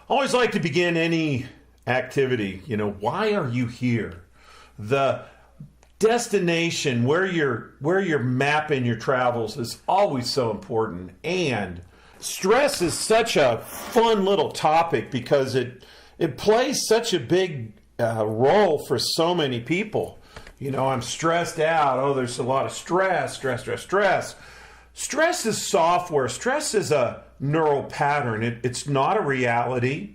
I always like to begin any activity, why are you here? The destination, where you're mapping your travels is always so important. And stress is such a fun little topic because it plays such a big role for so many people. I'm stressed out. Oh, there's a lot of stress. Stress is software. Stress is a neural pattern. It's not a reality.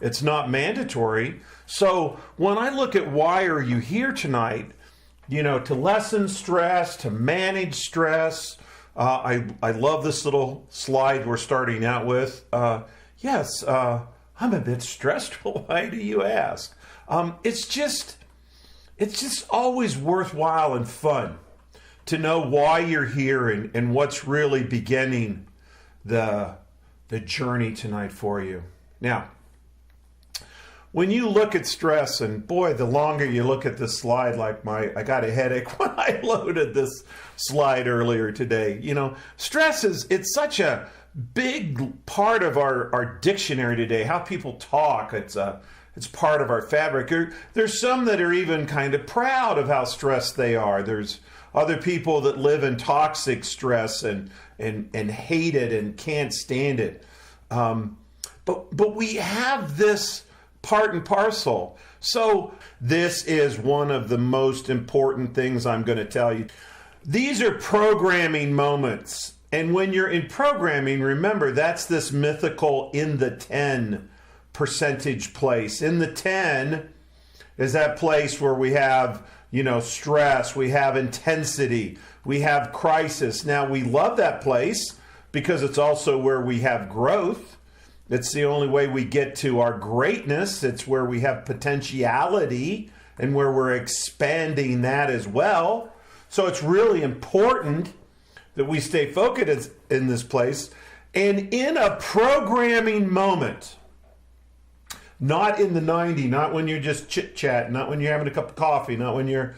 It's not mandatory. So when I look at why are you here tonight, to lessen stress, to manage stress, I love this little slide we're starting out with. Yes, I'm a bit stressed. Why do you ask? It's just always worthwhile and fun to know why you're here and what's really beginning the journey tonight for you. Now, when you look at stress, and boy, the longer you look at this slide, I got a headache when I loaded this slide earlier today. Stress it's such a big part of our dictionary today, how people talk. It's part of our fabric. There's some that are even kind of proud of how stressed they are. There's other people that live in toxic stress and hate it and can't stand it. But we have this part and parcel. So this is one of the most important things I'm going to tell you. These are programming moments. And when you're in programming, remember, that's this mythical in the 10 percentage place. In the 10 is that place where we have, stress, we have intensity, we have crisis. Now, we love that place because it's also where we have growth. It's the only way we get to our greatness. It's where we have potentiality and where we're expanding that as well. So it's really important that we stay focused in this place. And in a programming moment, not in the 90, not when you're just chit-chat, not when you're having a cup of coffee, not when you're,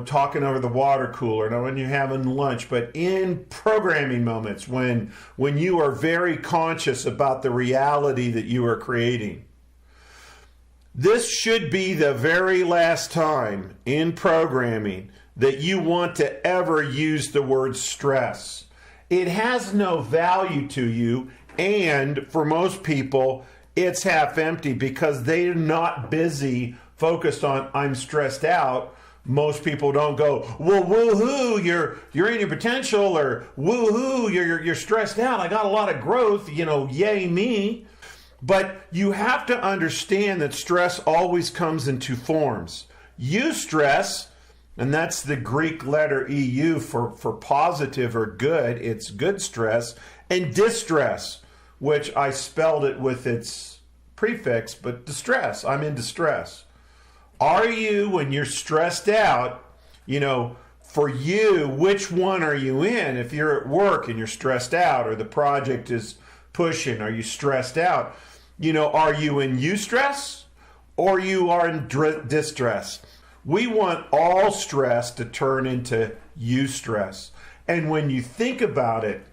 talking over the water cooler, not when you're having lunch, but in programming moments when you are very conscious about the reality that you are creating. This should be the very last time in programming that you want to ever use the word stress. It has no value to you, and for most people, it's half empty because they're not busy focused on I'm stressed out. Most people don't go, well, woohoo, you're in your potential, or woohoo, you're stressed out. I got a lot of growth, yay me. But you have to understand that stress always comes in two forms. Eustress, and that's the Greek letter EU for positive or good. It's good stress. And distress, which I spelled it with its prefix, but distress. I'm in distress. Are you, when you're stressed out, for you, which one are you in? If you're at work and you're stressed out, or the project is pushing, are you stressed out? Are you in eustress or you are in distress? We want all stress to turn into eustress. And when you think about it,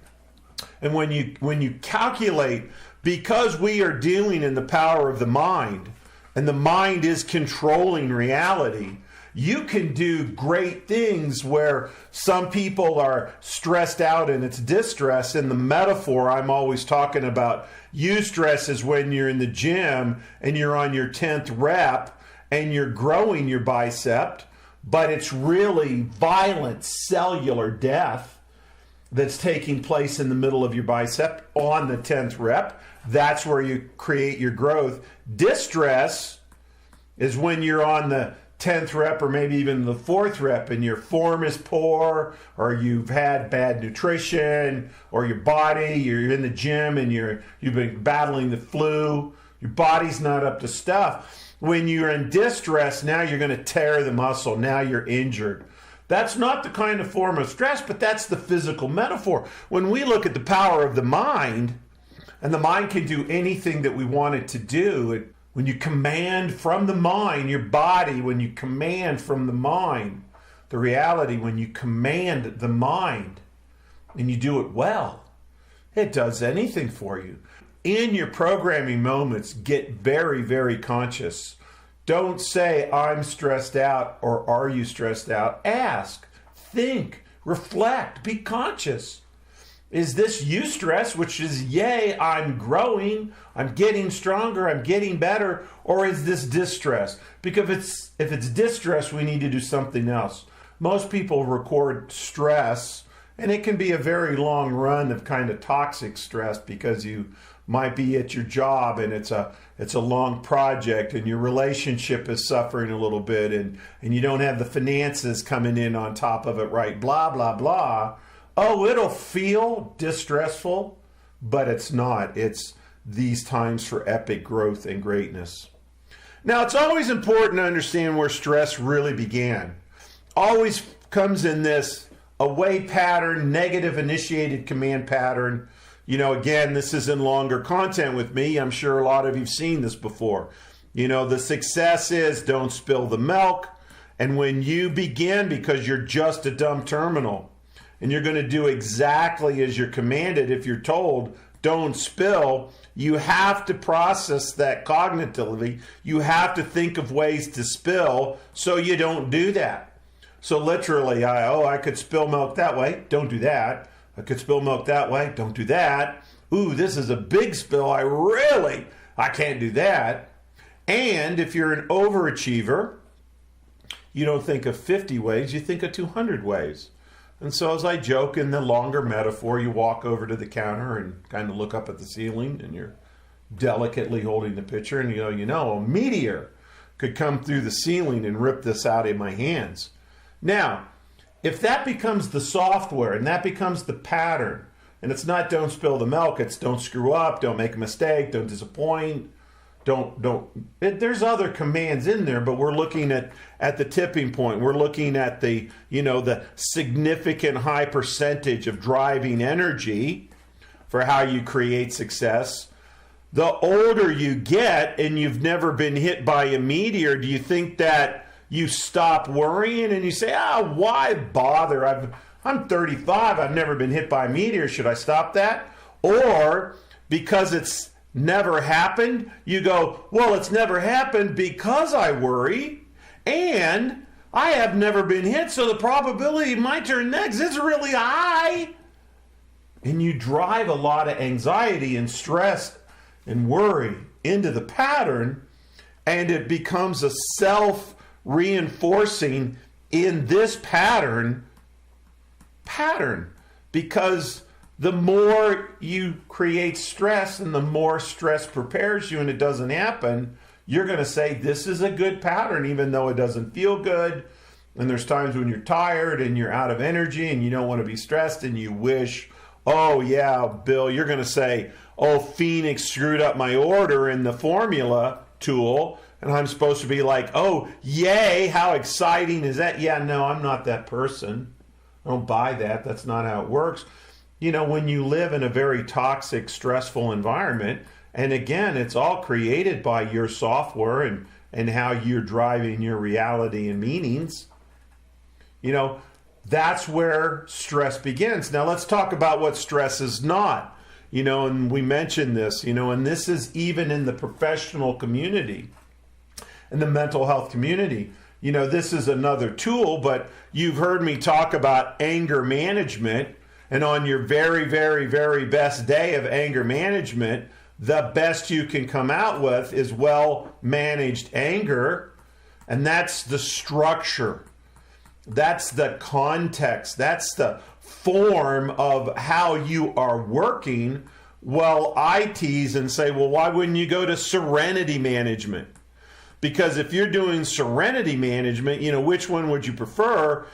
and when you calculate, because we are dealing in the power of the mind, and the mind is controlling reality, you can do great things where some people are stressed out and it's distress. In the metaphor, I'm always talking about eustress is when you're in the gym and you're on your 10th rep and you're growing your bicep, but it's really violent cellular death that's taking place in the middle of your bicep on the 10th rep. That's where you create your growth. Distress is when you're on the 10th rep or maybe even the 4th rep and your form is poor, or you've had bad nutrition, or your body, you're in the gym and you've been battling the flu, your body's not up to stuff. When you're in distress, now you're going to tear the muscle, now you're injured. That's not the kind of form of stress, but that's the physical metaphor. When we look at the power of the mind, and the mind can do anything that we want it to do. When you command from the mind, your body, when you command from the mind, the reality, when you command the mind and you do it well, it does anything for you. in your programming moments, get very, very conscious. Don't say, I'm stressed out, or are you stressed out? Ask, think, reflect, be conscious. Is this eustress, which is, yay, I'm growing, I'm getting stronger, I'm getting better, or is this distress? Because if it's distress, we need to do something else. Most people record stress, and it can be a very long run of kind of toxic stress because you might be at your job and it's a long project and your relationship is suffering a little bit and you don't have the finances coming in on top of it, right? Blah, blah, blah. Oh, it'll feel distressful, but it's not. It's these times for epic growth and greatness. Now, it's always important to understand where stress really began. Always comes in this away pattern, negative initiated command pattern. You know, again, this is in longer content with me. I'm sure a lot of you've seen this before. You know, the success is don't spill the milk. And when you begin, because you're just a dumb terminal, and you're going to do exactly as you're commanded, if you're told, don't spill, you have to process that cognitively. You have to think of ways to spill so you don't do that. So literally, I could spill milk that way, don't do that. I could spill milk that way, don't do that. Ooh, this is a big spill, I can't do that. And if you're an overachiever, you don't think of 50 ways, you think of 200 ways. And so as I joke in the longer metaphor, you walk over to the counter and kind of look up at the ceiling and you're delicately holding the pitcher and you go, a meteor could come through the ceiling and rip this out of my hands. Now, if that becomes the software and that becomes the pattern, and it's not don't spill the milk, it's don't screw up, don't make a mistake, don't disappoint, there's other commands in there, but we're looking at the tipping point. We're looking at the significant high percentage of driving energy for how you create success. The older you get and you've never been hit by a meteor, do you think that you stop worrying and you say, why bother? I'm 35, I've never been hit by a meteor, should I stop that? Or because it's never happened, you go, well, it's never happened because I worry, and I have never been hit, so the probability of my turn next is really high. And you drive a lot of anxiety and stress and worry into the pattern, and it becomes a self-reinforcing in this pattern, because the more you create stress and the more stress prepares you and it doesn't happen, you're going to say, this is a good pattern, even though it doesn't feel good. And there's times when you're tired and you're out of energy and you don't want to be stressed and you wish, oh yeah, Bill, you're going to say, oh, Phoenix screwed up my order in the formula tool. And I'm supposed to be like, oh, yay, how exciting is that? Yeah, no, I'm not that person. I don't buy that. That's not how it works. When you live in a very toxic, stressful environment, and again, it's all created by your software and how you're driving your reality and meanings, that's where stress begins. Now, let's talk about what stress is not, and we mentioned this, and this is even in the professional community and the mental health community. This is another tool, but you've heard me talk about anger management. And on your very, very, very best day of anger management, the best you can come out with is well-managed anger. And that's the structure. That's the context. That's the form of how you are working. Well, I tease and say, well, why wouldn't you go to serenity management? Because if you're doing serenity management, which one would you prefer?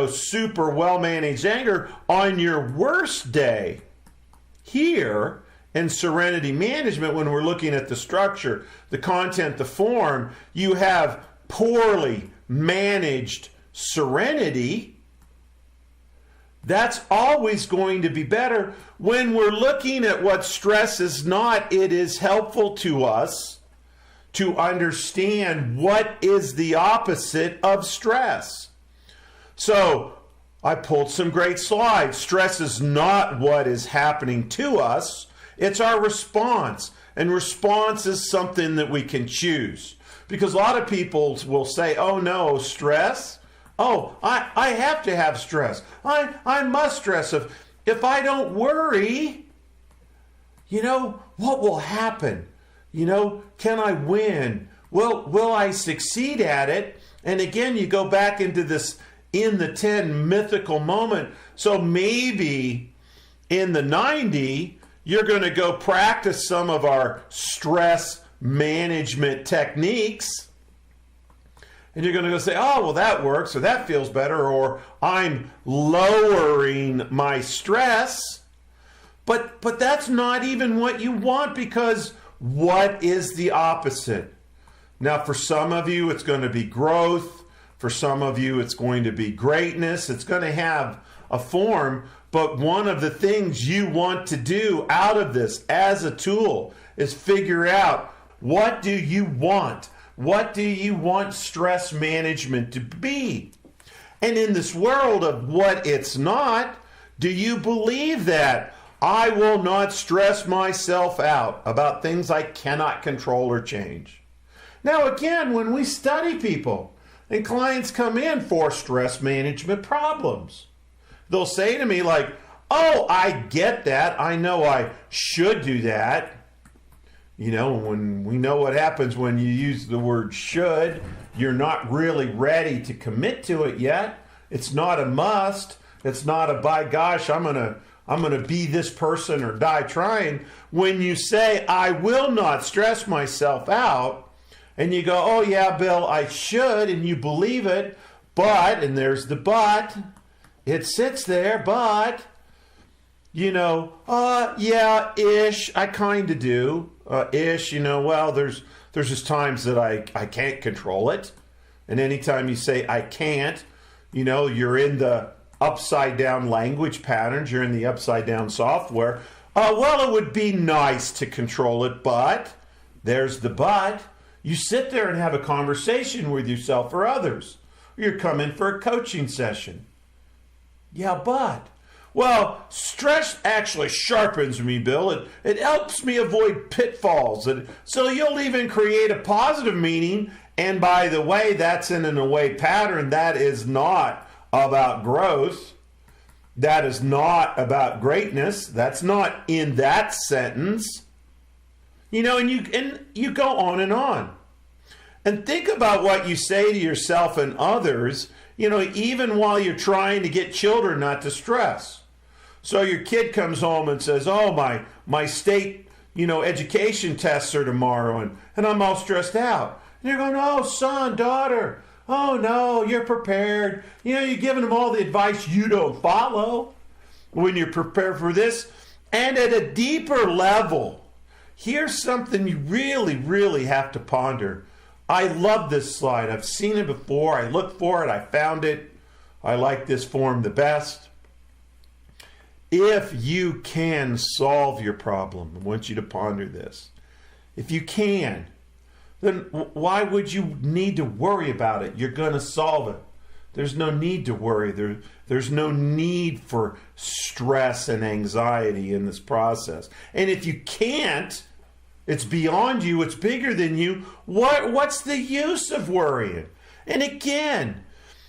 Super well-managed anger on your worst day. Here, in serenity management, when we're looking at the structure, the content, the form, you have poorly managed serenity. That's always going to be better. When we're looking at what stress is not, it is helpful to us to understand what is the opposite of stress. So I pulled some great slides. Stress is not what is happening to us. It's our response. And response is something that we can choose. Because a lot of people will say, oh no, stress? Oh, I have to have stress. I must stress. If I don't worry, what will happen? Can I win? Will I succeed at it? And again, you go back into this in the 10 mythical moment. So maybe in the 90, you're going to go practice some of our stress management techniques. And you're going to go say, oh, well, that works, or that feels better, or I'm lowering my stress. But that's not even what you want, because what is the opposite? Now, for some of you, it's going to be growth. For some of you, it's going to be greatness. It's going to have a form. But one of the things you want to do out of this as a tool is figure out, what do you want? What do you want stress management to be? And in this world of what it's not, do you believe that I will not stress myself out about things I cannot control or change? Now, again, when we study people and clients come in for stress management problems, they'll say to me like, oh, I get that. I know I should do that. When we know what happens when you use the word should, you're not really ready to commit to it yet. It's not a must. It's not a, by gosh, I'm gonna be this person or die trying. When you say, I will not stress myself out, and you go, oh yeah, Bill, I should, and you believe it, but, and there's the but, it sits there, but, yeah, ish, I kind of do. Ish, well, there's just times that I can't control it. And anytime you say I can't, you're in the upside down language patterns, you're in the upside down software. Well, it would be nice to control it, but there's the but. You sit there and have a conversation with yourself or others. You're coming for a coaching session. Yeah, but. Well, stress actually sharpens me, Bill. It helps me avoid pitfalls. So you'll even create a positive meaning. And by the way, that's in an away pattern. That is not about growth. That is not about greatness. That's not in that sentence. And you go on and on. And think about what you say to yourself and others, even while you're trying to get children not to stress. So your kid comes home and says, oh, my state, education tests are tomorrow, and I'm all stressed out. And you're going, oh, son, daughter, oh, no, you're prepared. You're giving them all the advice you don't follow when you're prepared for this. And at a deeper level, here's something you really, really have to ponder. I love this slide. I've seen it before. I looked for it. I found it. I like this form the best. If you can solve your problem, I want you to ponder this. If you can, then why would you need to worry about it? You're going to solve it. There's no need to worry. There's no need for stress and anxiety in this process. And if you can't, it's beyond you, it's bigger than you, what's the use of worrying? And again,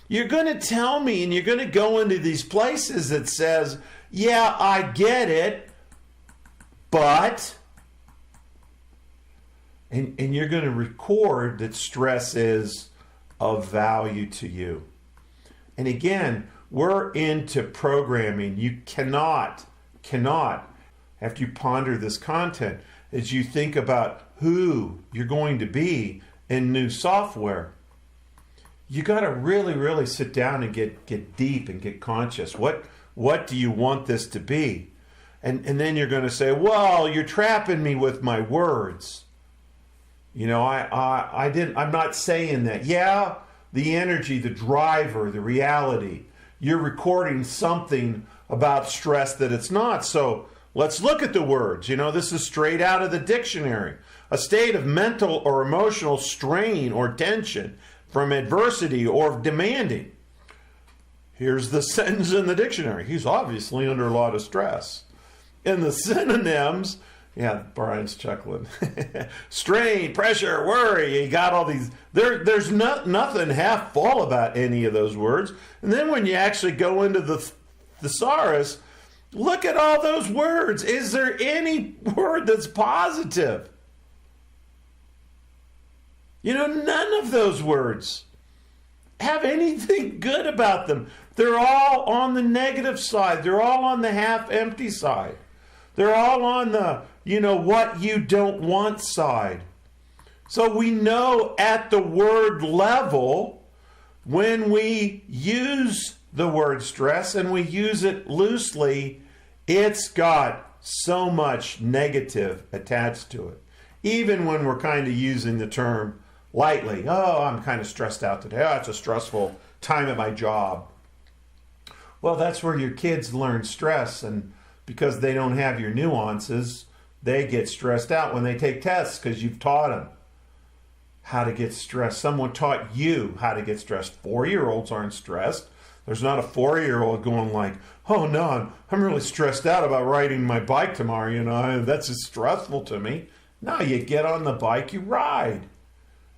you're going to tell me, and you're going to go into these places that says, yeah, I get it, but, and you're going to record that stress is of value to you. And again, we're into programming. You cannot, after you ponder this content, as you think about who you're going to be in new software, you got to really, really sit down and get deep and get conscious. What do you want this to be? And then you're going to say, well, you're trapping me with my words. I'm not saying that. Yeah, the energy, the driver, the reality. You're recording something about stress that it's not. So let's look at the words. This is straight out of the dictionary. A state of mental or emotional strain or tension from adversity or demanding. Here's the sentence in the dictionary. He's obviously under a lot of stress. In the synonyms, Yeah, Brian's chuckling. Strain, pressure, worry. You got all these. There's nothing half full about any of those words. And then when you actually go into the thesaurus, look at all those words. Is there any word that's positive? None of those words have anything good about them. They're all on the negative side. They're all on the half-empty side. They're all on the, what you don't want side. So we know at the word level, when we use the word stress and we use it loosely, it's got so much negative attached to it. Even when we're kind of using the term lightly. Oh, I'm kind of stressed out today. Oh, it's a stressful time at my job. Well, that's where your kids learn stress, and because they don't have your nuances, they get stressed out when they take tests because you've taught them how to get stressed. Someone taught you how to get stressed. 4-year-olds aren't stressed. There's not a 4-year-old going like, oh no, I'm really stressed out about riding my bike tomorrow, that's just stressful to me. No, you get on the bike, you ride.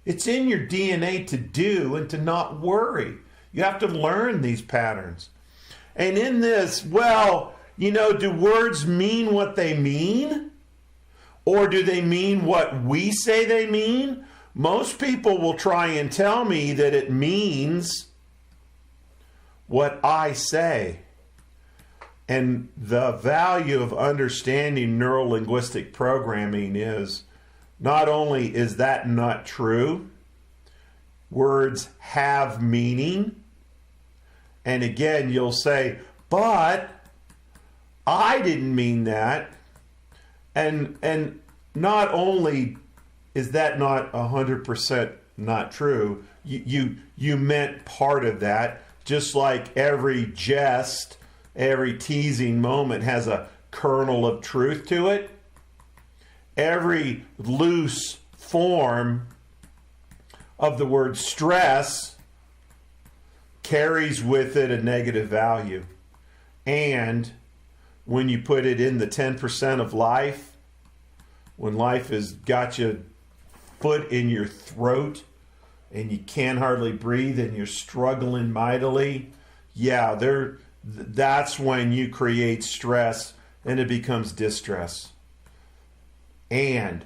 It's in your DNA to do and to not worry. You have to learn these patterns. And in this, do words mean what they mean? Or do they mean what we say they mean? Most people will try and tell me that it means what I say. And the value of understanding neuro-linguistic programming is not only is that not true, words have meaning. And again, you'll say, but I didn't mean that. And not only is that not 100% not true, you meant part of that, just like every jest, every teasing moment has a kernel of truth to it. Every loose form of the word stress carries with it a negative value. And when you put it in the 10% of life, when life has got you foot in your throat and you can't hardly breathe and you're struggling mightily, that's when you create stress and it becomes distress. And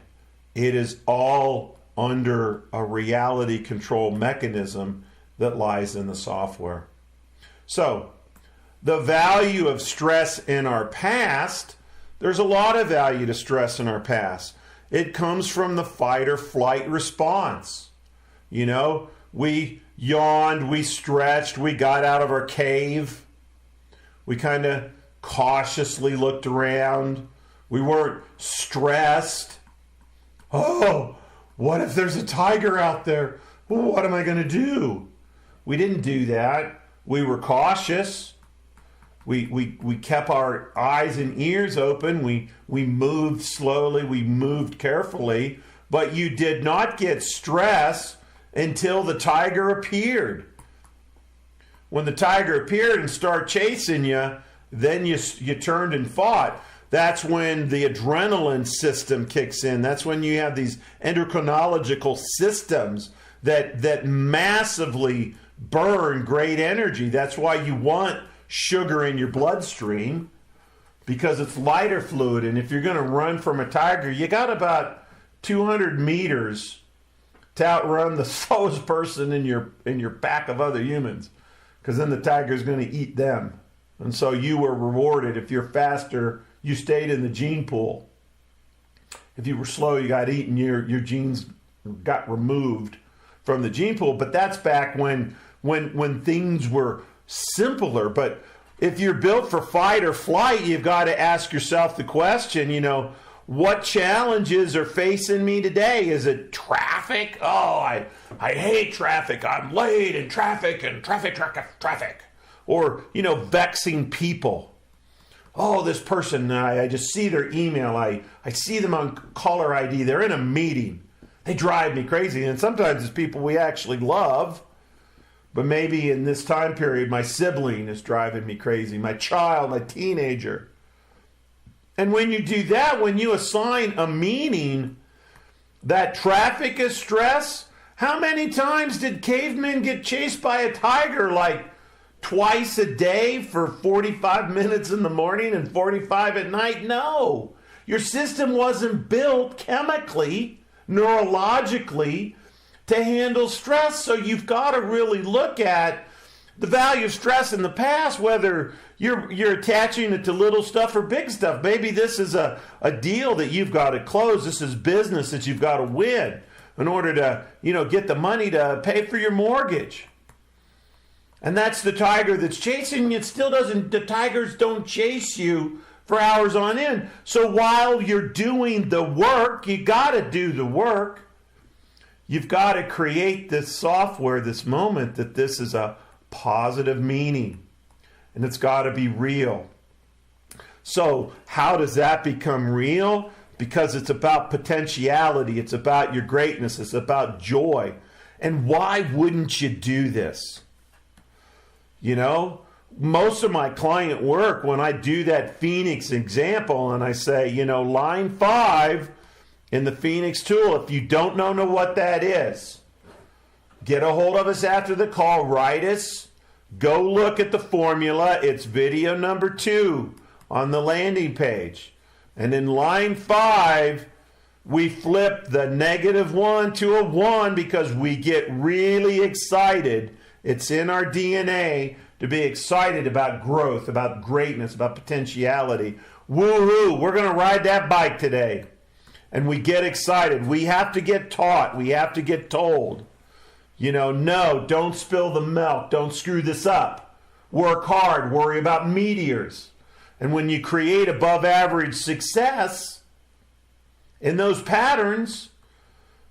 it is all under a reality control mechanism that lies in the software. So, the value of stress in our past, there's a lot of value to stress in our past. It comes from the fight or flight response. We yawned, we stretched, we got out of our cave. We kind of cautiously looked around. We weren't stressed. Oh, what if there's a tiger out there? What am I going to do? We didn't do that. We were cautious. We kept our eyes and ears open. We moved slowly. We moved carefully. But you did not get stressed until the tiger appeared. When the tiger appeared and started chasing you, then you turned and fought. That's when the adrenaline system kicks in. That's when you have these endocrinological systems that massively burn great energy. That's why you want sugar in your bloodstream, because it's lighter fluid. And if you're going to run from a tiger, you got about 200 meters to outrun the slowest person in your pack of other humans, because then the tiger's going to eat them. And so you were rewarded. If you're faster, you stayed in the gene pool. If you were slow, you got eaten. Your genes got removed from the gene pool. But that's back when things were simpler. But if you're built for fight or flight, you've got to ask yourself the question, what challenges are facing me today? Is it traffic? Oh, I hate traffic. I'm late in traffic and traffic. Or, vexing people. Oh, this person, I just see their email. I see them on caller ID. They're in a meeting. They drive me crazy. And sometimes it's people we actually love. But maybe in this time period, my sibling is driving me crazy. My child, my teenager. And when you do that, when you assign a meaning that traffic is stress, how many times did cavemen get chased by a tiger? Like twice a day for 45 minutes in the morning and 45 at night? No. Your system wasn't built chemically, neurologically, to handle stress. So you've got to really look at the value of stress in the past, whether you're attaching it to little stuff or big stuff. Maybe this is a deal that you've got to close. This is business that you've got to win in order to, get the money to pay for your mortgage. And that's the tiger that's chasing you. The tigers don't chase you for hours on end. So while you're doing the work, you got to do the work. You've got to create this software, this moment, that this is a positive meaning. And it's got to be real. So how does that become real? Because it's about potentiality. It's about your greatness. It's about joy. And why wouldn't you do this? Most of my client work, when I do that Phoenix example and I say, line 5 in the Phoenix tool, if you don't know what that is, get a hold of us after the call, write us, go look at the formula. It's video number 2 on the landing page. And in line 5, we flip the -1 to a 1 because we get really excited. It's in our DNA to be excited about growth, about greatness, about potentiality. Woohoo, we're going to ride that bike today. And we get excited. We have to get taught. We have to get told. No, don't spill the milk. Don't screw this up. Work hard. Worry about meteors. And when you create above average success in those patterns,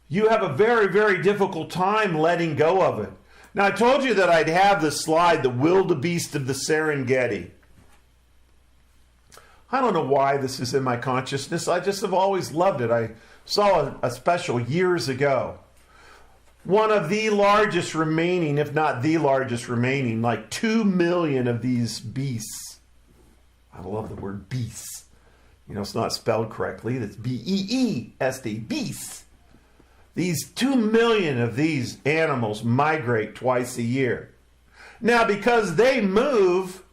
you have a very, very difficult time letting go of it. Now, I told you that I'd have this slide, the wildebeests of the Serengeti. I don't know why this is in my consciousness. I just have always loved it. I saw a special years ago. One of the largest remaining, if not the largest remaining, like 2 million of these beasts. I love the word beasts. It's not spelled correctly. That's B-E-E-S-T, beasts. These 2 million of these animals migrate twice a year. Now, because they move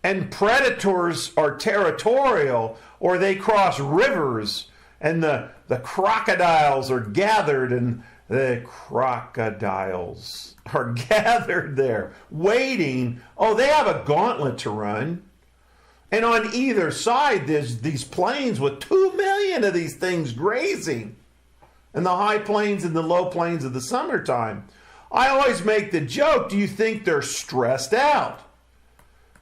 and predators are territorial, or they cross rivers and the crocodiles are gathered, and the crocodiles are gathered there waiting. Oh, they have a gauntlet to run. And on either side, there's these plains with 2 million of these things grazing. And the high plains and the low plains of the summertime. I always make the joke, do you think they're stressed out?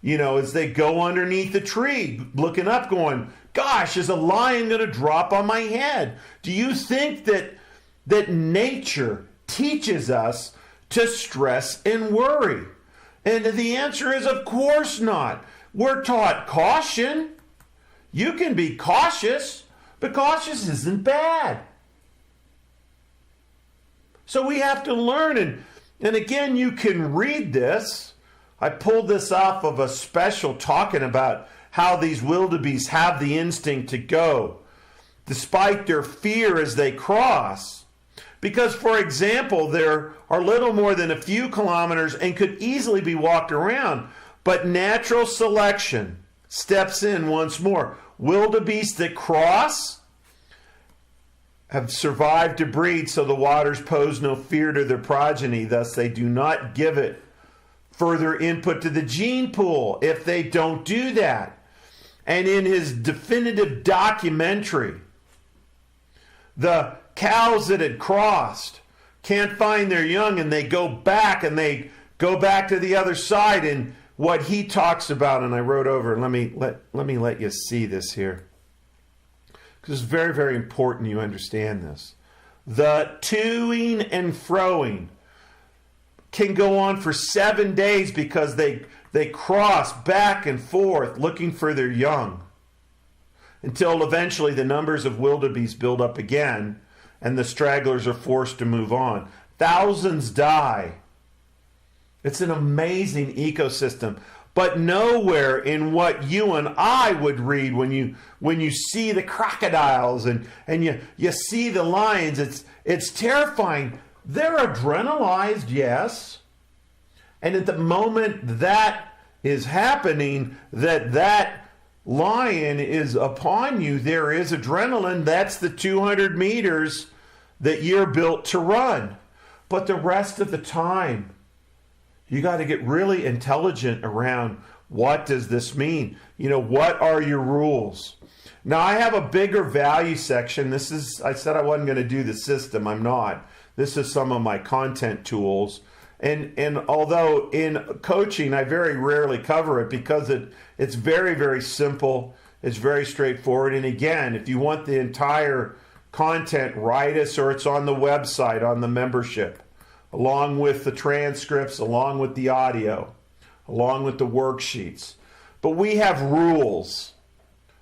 As they go underneath the tree, looking up going, gosh, is a lion going to drop on my head? Do you think that nature teaches us to stress and worry? And the answer is, of course not. We're taught caution. You can be cautious, but cautious isn't bad. So we have to learn, and again, you can read this. I pulled this off of a special talking about how these wildebeests have the instinct to go, despite their fear as they cross. Because, for example, there are little more than a few kilometers and could easily be walked around, but natural selection steps in once more. Wildebeests that cross have survived to breed, so the waters pose no fear to their progeny. Thus, they do not give it further input to the gene pool if they don't do that. And in his definitive documentary, the cows that had crossed can't find their young, and they go back to the other side. And what he talks about, and I wrote over, and let me let you see this here, because it's very, very important you understand this. The to-ing and fro-ing can go on for 7 days because they cross back and forth looking for their young, until eventually the numbers of wildebeest build up again and the stragglers are forced to move on. Thousands die. It's an amazing ecosystem. but nowhere in what you and I would read when you see the crocodiles and you see the lions. It's terrifying. They're adrenalized, yes. And at the moment that is happening, that lion is upon you, there is adrenaline. That's the 200 meters that you're built to run. But the rest of the time, you got to get really intelligent around what does this mean? What are your rules? Now, I have a bigger value section. I said I wasn't going to do the system. I'm not. This is some of my content tools. And although in coaching, I very rarely cover it because it's very, very simple. It's very straightforward. And again, if you want the entire content, write us, or it's on the website, on the membership, along with the transcripts, along with the audio, along with the worksheets. But we have rules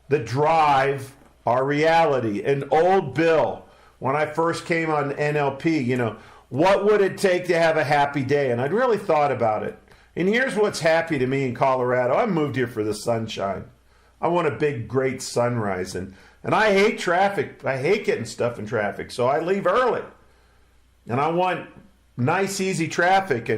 that drive our reality. And old Bill, when I first came on NLP, what would it take to have a happy day? And I'd really thought about it. And here's what's happy to me in Colorado. I moved here for the sunshine. I want a big, great sunrise. And I hate traffic. I hate getting stuff in traffic. So I leave early. And I want nice, easy traffic.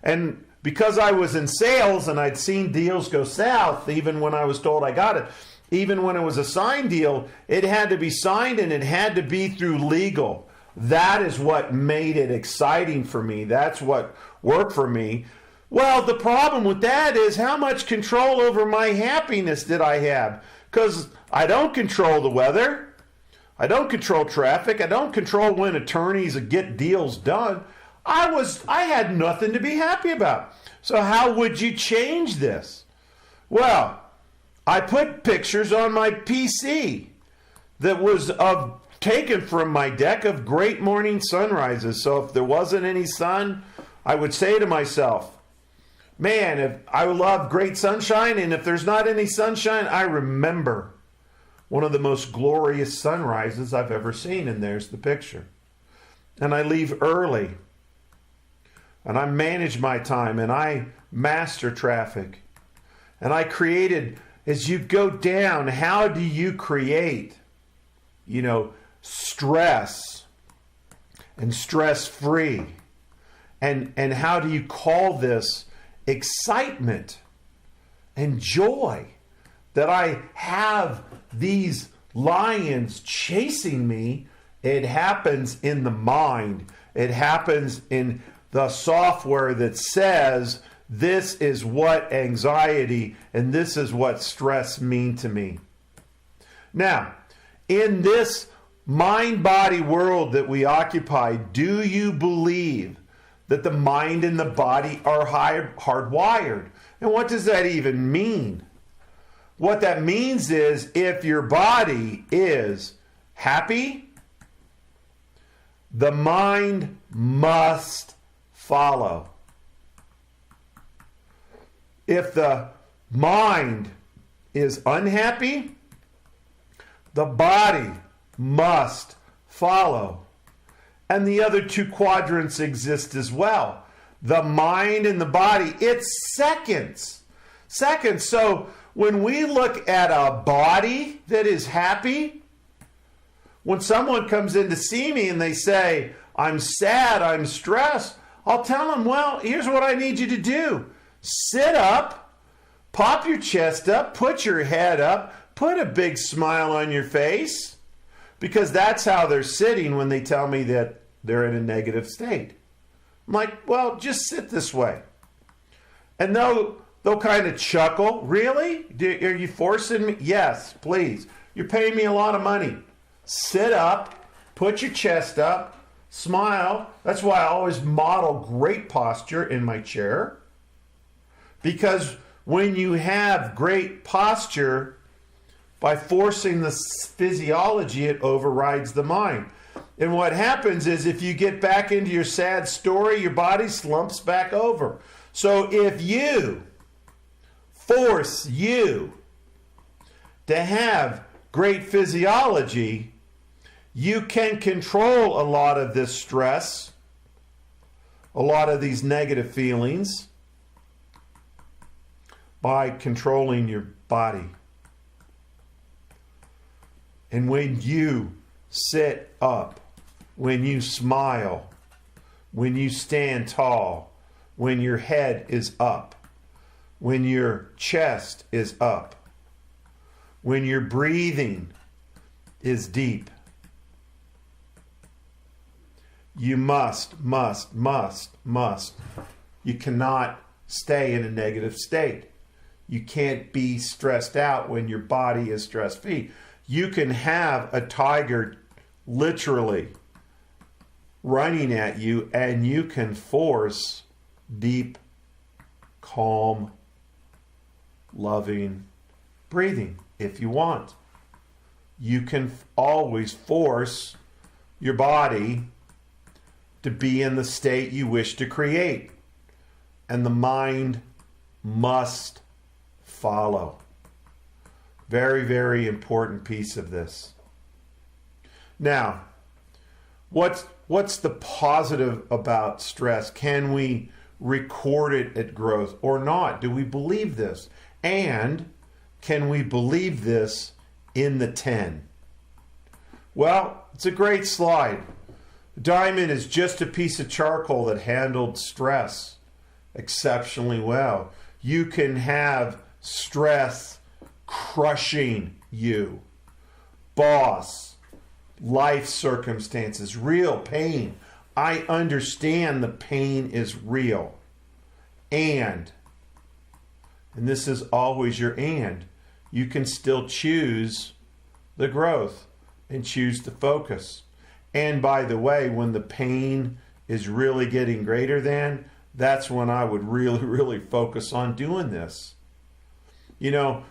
And because I was in sales and I'd seen deals go south, even when I was told I got it, even when it was a signed deal, it had to be signed and it had to be through legal. That is what made it exciting for me. That's what worked for me. Well, the problem with that is how much control over my happiness did I have? Because I don't control the weather. I don't control traffic. I don't control when attorneys get deals done. I had nothing to be happy about. So how would you change this? Well, I put pictures on my PC that was taken from my deck of great morning sunrises. So if there wasn't any sun, I would say to myself, man, if I love great sunshine, and if there's not any sunshine, I remember one of the most glorious sunrises I've ever seen, and there's the picture. And I leave early, and I manage my time, and I master traffic. And I created, as you go down, how do you create, stress and stress-free? And how do you call this excitement and joy that I have these lions chasing me? It happens in the mind. It happens in the software that says this is what anxiety and this is what stress mean to me. Now, in this mind-body world that we occupy, do you believe that the mind and the body are hardwired? And what does that even mean? What that means is if your body is happy, the mind must follow. If the mind is unhappy, the body must follow. And the other two quadrants exist as well. The mind and the body, it's seconds. Seconds. So when we look at a body that is happy, when someone comes in to see me and they say, I'm sad, I'm stressed, I'll tell them, well, here's what I need you to do. Sit up, pop your chest up, put your head up, put a big smile on your face, because that's how they're sitting when they tell me that they're in a negative state. I'm like, well, just sit this way. And they'll kind of chuckle. Really? Are you forcing me? Yes, please. You're paying me a lot of money. Sit up, put your chest up, smile. That's why I always model great posture in my chair. Because when you have great posture, by forcing the physiology, it overrides the mind. And what happens is if you get back into your sad story, your body slumps back over. So if you force you to have great physiology, you can control a lot of this stress, a lot of these negative feelings, by controlling your body. And when you sit up, when you smile, when you stand tall, when your head is up, when your chest is up, when your breathing is deep, you must. You cannot stay in a negative state. You can't be stressed out when your body is stress-free. You can have a tiger literally running at you, and you can force deep, calm, loving breathing if you want. You can always force your body to be in the state you wish to create. And the mind must follow. Very, very important piece of this. Now, what's the positive about stress? Can we record it at growth or not? Do we believe this? And can we believe this in the 10? Well, it's a great slide. Diamond is just a piece of charcoal that handled stress exceptionally well. You can have stress crushing you. Boss, life circumstances, real pain. I understand the pain is real. And this is always your and, you can still choose the growth and choose to focus. And by the way, when the pain is really getting greater than, that's when I would really focus on doing this.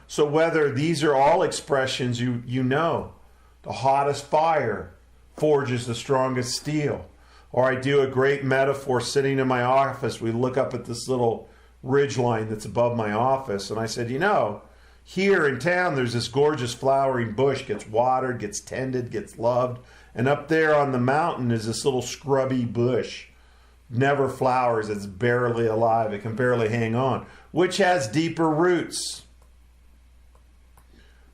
So whether these are all expressions you know, the hottest fire forges the strongest steel. Or I do a great metaphor sitting in my office. We look up at this little ridge line that's above my office. And I said, here in town, there's this gorgeous flowering bush, gets watered, gets tended, gets loved. And up there on the mountain is this little scrubby bush. Never flowers, it's barely alive, it can barely hang on, which has deeper roots.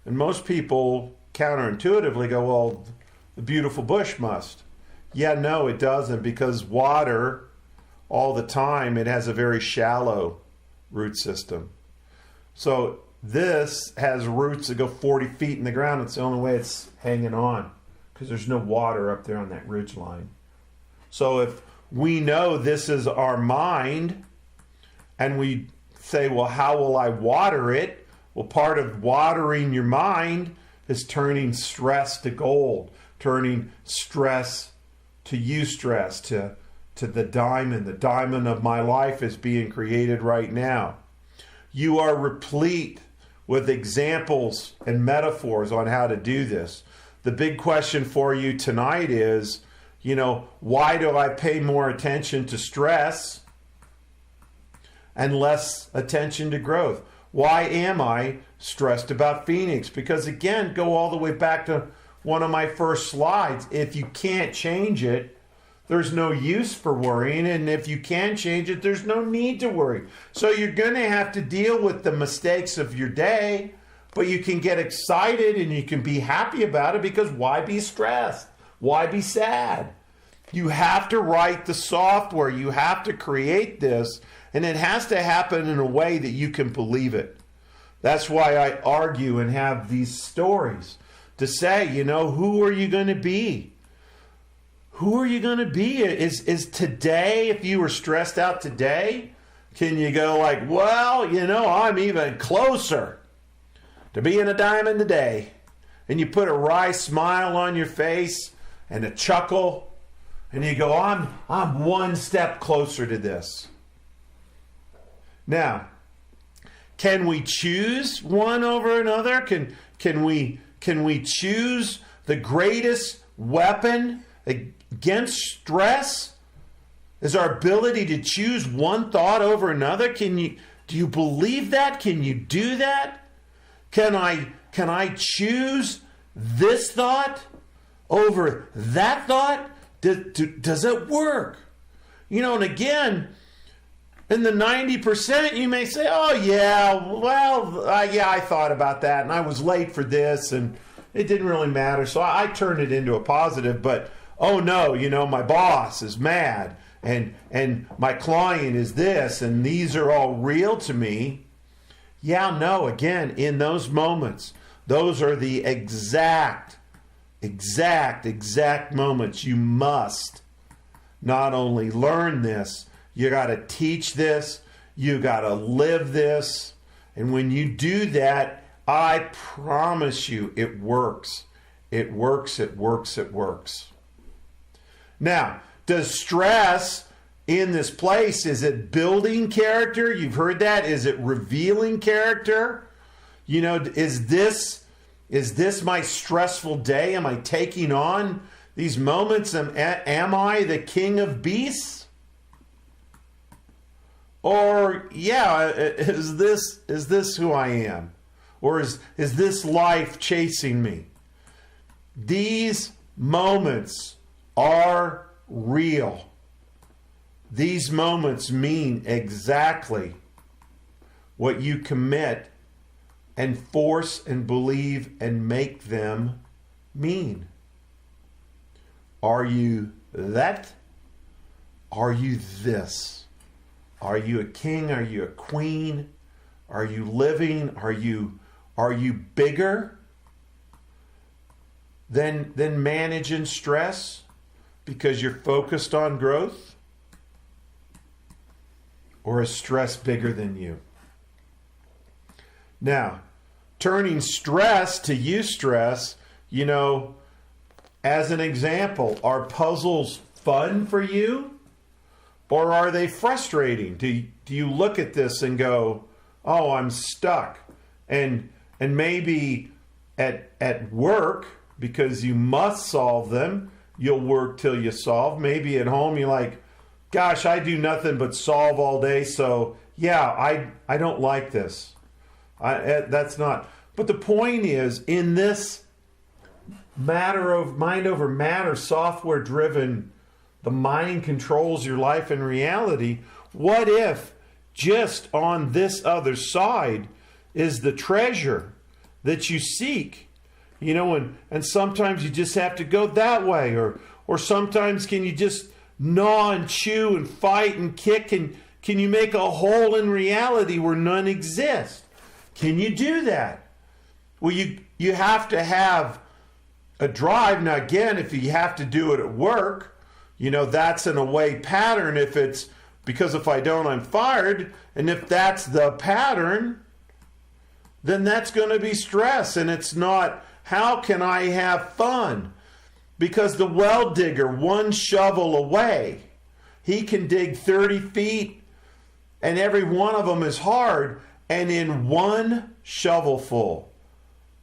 And most people counterintuitively go, well, the beautiful bush must. Yeah, no, it doesn't, because water, all the time, it has a very shallow root system. So this has roots that go 40 feet in the ground. It's the only way it's hanging on, because there's no water up there on that ridge line. So if we know this is our mind, and we say, well, how will I water it? Well, part of watering your mind is turning stress to gold, turning stress to eustress, to the diamond. The diamond of my life is being created right now. You are replete with examples and metaphors on how to do this. The big question for you tonight is, why do I pay more attention to stress and less attention to growth? Why am I stressed about Phoenix? Because again, go all the way back to one of my first slides. If you can't change it, there's no use for worrying. And if you can change it, there's no need to worry. So you're going to have to deal with the mistakes of your day, but you can get excited and you can be happy about it, because why be stressed? Why be sad? You have to write the software. You have to create this, and it has to happen in a way that you can believe it. That's why I argue and have these stories to say, who are you going to be? Who are you going to be? Is today, if you were stressed out today, can you go like, well, I'm even closer to being a diamond today? And you put a wry smile on your face and a chuckle, and you go, I'm one step closer to this. Now, can we choose one over another? Can we choose the greatest weapon against stress? Is our ability to choose one thought over another? Do you believe that? Can you do that? Can I choose this thought over that thought? Does it work? And again, And the 90%, you may say, oh, yeah, well, yeah, I thought about that, and I was late for this, and it didn't really matter. So I turned it into a positive, but, oh, no, my boss is mad, and my client is this, and these are all real to me. Yeah, no, again, in those moments, those are the exact moments you must not only learn this, you got to teach this, you got to live this. And when you do that, I promise you it works. It works, it works, it works. Now, does stress in this place, is it building character? You've heard that. Is it revealing character? Is this my stressful day? Am I taking on these moments? Am I the king of beasts? Or, yeah, is this who I am? Or is this life chasing me? These moments are real. These moments mean exactly what you commit and force and believe and make them mean. Are you that? Are you this? Are you a king? Are you a queen? Are you living? Are you bigger than managing stress because you're focused on growth? Or is stress bigger than you? Now, turning stress to eustress, as an example, are puzzles fun for you? Or are they frustrating? Do you look at this and go, oh, I'm stuck? And maybe at work, because you must solve them, you'll work till you solve. Maybe at home you're like, gosh, I do nothing but solve all day, so yeah, I don't like this. That's not. But the point is, in this matter of mind over matter, software driven, the mind controls your life and reality. What if just on this other side is the treasure that you seek? And sometimes you just have to go that way, or sometimes can you just gnaw and chew and fight and kick, and can you make a hole in reality where none exists? Can you do that? Well, you have to have a drive. Now again, if you have to do it at work, that's an away pattern. If it's because if I don't, I'm fired. And if that's the pattern, then that's going to be stress. And it's not, how can I have fun? Because the well digger, one shovel away, he can dig 30 feet and every one of them is hard. And in one shovelful,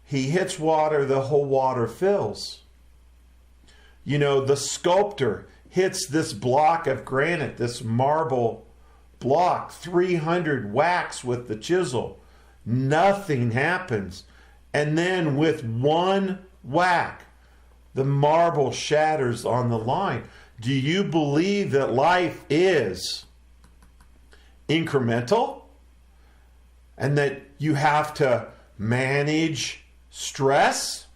he hits water, the whole water fills. The sculptor hits this block of granite, this marble block, 300 whacks with the chisel. Nothing happens. And then with one whack, the marble shatters on the line. Do you believe that life is incremental and that you have to manage stress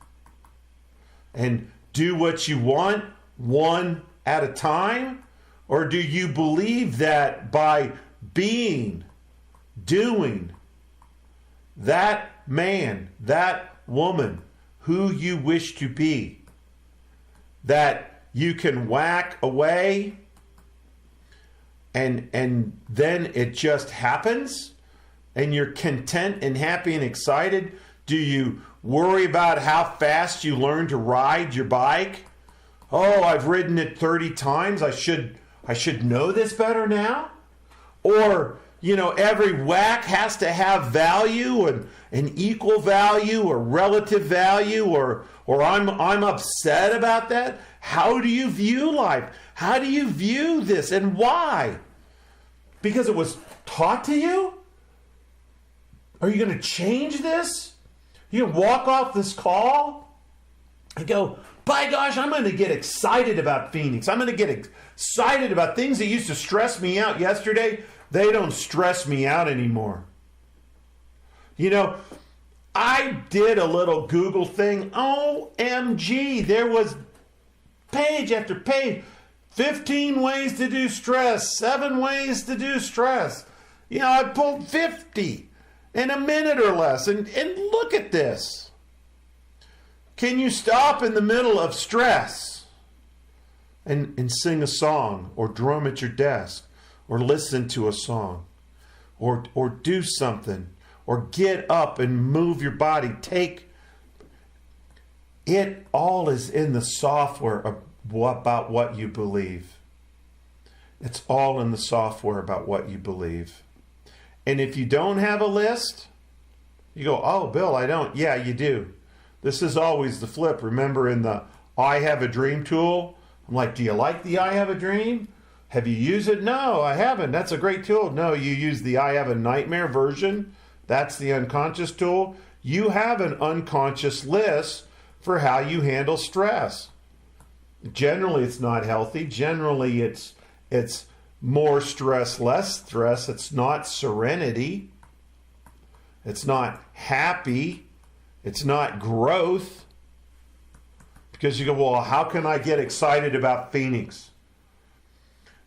and do what you want one at a time? Or do you believe that by doing that man, that woman who you wish to be, that you can whack away and then it just happens and you're content and happy and excited? Do you worry about how fast you learn to ride your bike? Oh, I've ridden it 30 times. I should know this better now? Or, every whack has to have value and an equal value or relative value, or I'm upset about that. How do you view life? How do you view this, and why? Because it was taught to you? Are you going to change this? You walk off this call I go, by gosh, I'm going to get excited about Phoenix. I'm going to get excited about things that used to stress me out yesterday. They don't stress me out anymore. You know, I did a little Google thing. OMG, there was page after page. 15 ways to do stress, 7 ways to do stress. You know, I pulled 50 in a minute or less. And look at this. Can you stop in the middle of stress and sing a song or drum at your desk or listen to a song or do something or get up and move your body? It all is in the software about what you believe. It's all in the software about what you believe. And if you don't have a list, you go, oh, Bill, I don't. Yeah, you do. This is always the flip. Remember in the I Have a Dream tool, I'm like, do you like the I Have a Dream? Have you used it? No, I haven't. That's a great tool. No, you use the I Have a Nightmare version. That's the unconscious tool. You have an unconscious list for how you handle stress. Generally, it's not healthy. Generally, it's more stress, less stress. It's not serenity. It's not happy. It's not growth. Because you go, well, how can I get excited about Phoenix?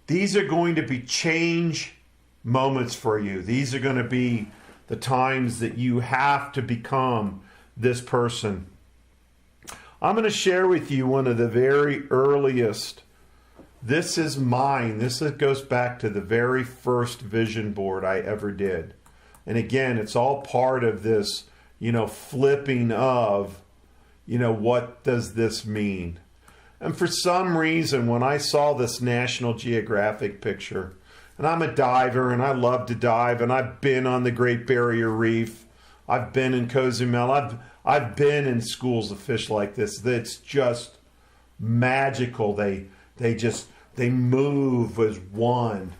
These are going to be change moments for you. These are going to be the times that you have to become this person. I'm going to share with you one of the very earliest. This is mine. This goes back to the very first vision board I ever did. And again, it's all part of this, flipping of, what does this mean? And for some reason, when I saw this National Geographic picture, and I'm a diver and I love to dive, and I've been on the Great Barrier Reef, I've been in Cozumel, I've been in schools of fish like this. It's just magical. They move as one,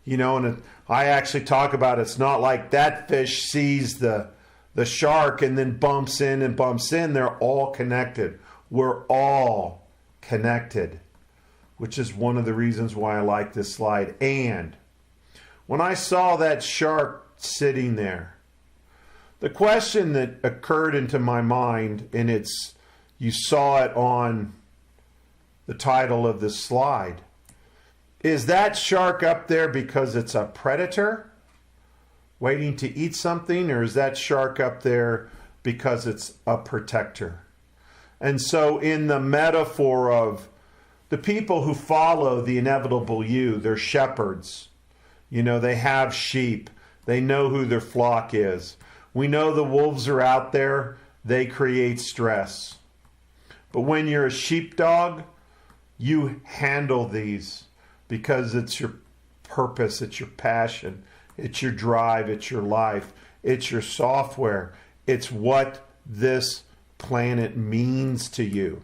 and I actually talk about it's not like that fish sees the shark and then bumps in and bumps in. They're all connected. We're all connected, which is one of the reasons why I like this slide. And when I saw that shark sitting there, the question that occurred into my mind, and you saw it on the title of this slide, is that shark up there because it's a predator waiting to eat something, or is that shark up there because it's a protector? And so in the metaphor of the people who follow the inevitable you, they're shepherds. They have sheep. They know who their flock is. We know the wolves are out there. They create stress. But when you're a sheepdog, you handle these because it's your purpose, it's your passion, it's your drive, it's your life, it's your software. It's what this planet means to you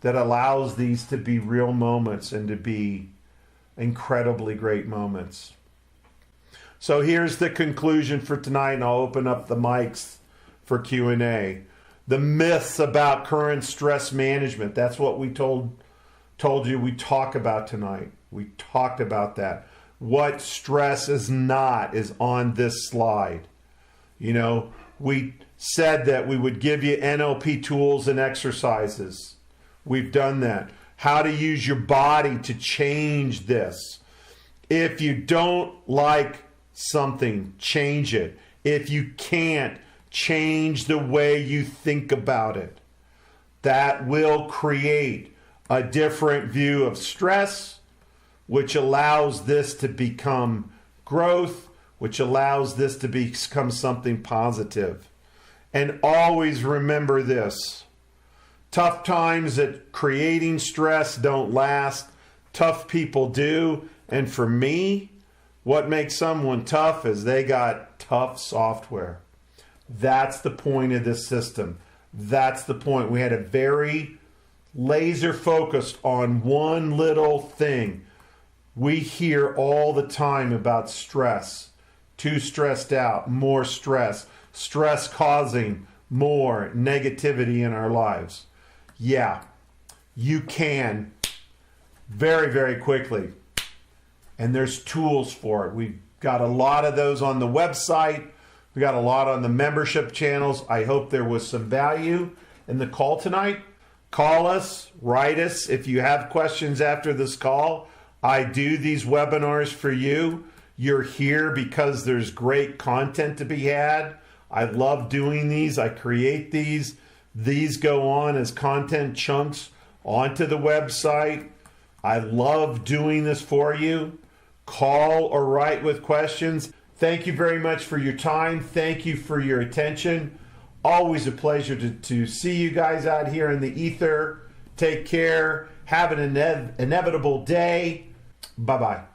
that allows these to be real moments and to be incredibly great moments. So here's the conclusion for tonight, and I'll open up the mics for Q&A. The myths about current stress management. That's what we told you we talk about tonight. We talked about that. What stress is not is on this slide. We said that we would give you NLP tools and exercises. We've done that. How to use your body to change this. If you don't like something, change it. If you can't, change the way you think about it. That will create a different view of stress, which allows this to become growth, which allows this to become something positive. And always remember this. Tough times at creating stress don't last. Tough people do. And for me, what makes someone tough is they got tough software. That's the point of this system. That's the point. We had a very laser focused on one little thing. We hear all the time about stress. Too stressed out, more stress. Stress causing more negativity in our lives. Yeah, you can very, very quickly. And there's tools for it. We've got a lot of those on the website. We got a lot on the membership channels. I hope there was some value in the call tonight. Call us, write us if you have questions after this call. I do these webinars for you. You're here because there's great content to be had. I love doing these. I create these. These go on as content chunks onto the website. I love doing this for you. Call or write with questions. Thank you very much for your time. Thank you for your attention. Always a pleasure to see you guys out here in the ether. Take care. Have an inevitable day. Bye-bye.